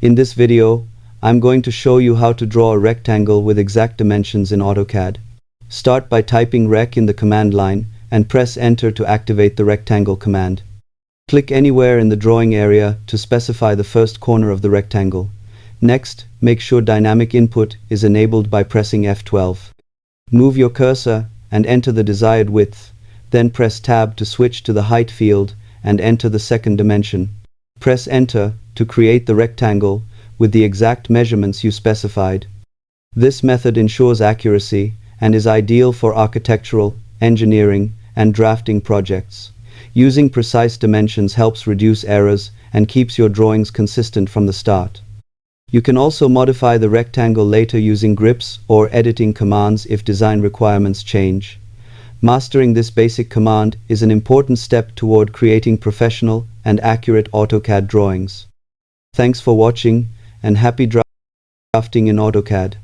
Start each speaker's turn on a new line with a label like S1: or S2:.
S1: In this video, I'm going to show you how to draw a rectangle with exact dimensions in AutoCAD. Start by typing rec in the command line and press enter to activate the rectangle command. Click anywhere in the drawing area to specify the first corner of the rectangle. Next, make sure dynamic input is enabled by pressing F12. Move your cursor and enter the desired width. Then press Tab to switch to the height field and enter the second dimension. Press enter to create the rectangle with the exact measurements you specified. This method ensures accuracy and is ideal for architectural, engineering, and drafting projects. Using precise dimensions helps reduce errors and keeps your drawings consistent from the start. You can also modify the rectangle later using grips or editing commands if design requirements change. Mastering this basic command is an important step toward creating professional and accurate AutoCAD drawings. Thanks for watching and happy drafting in AutoCAD.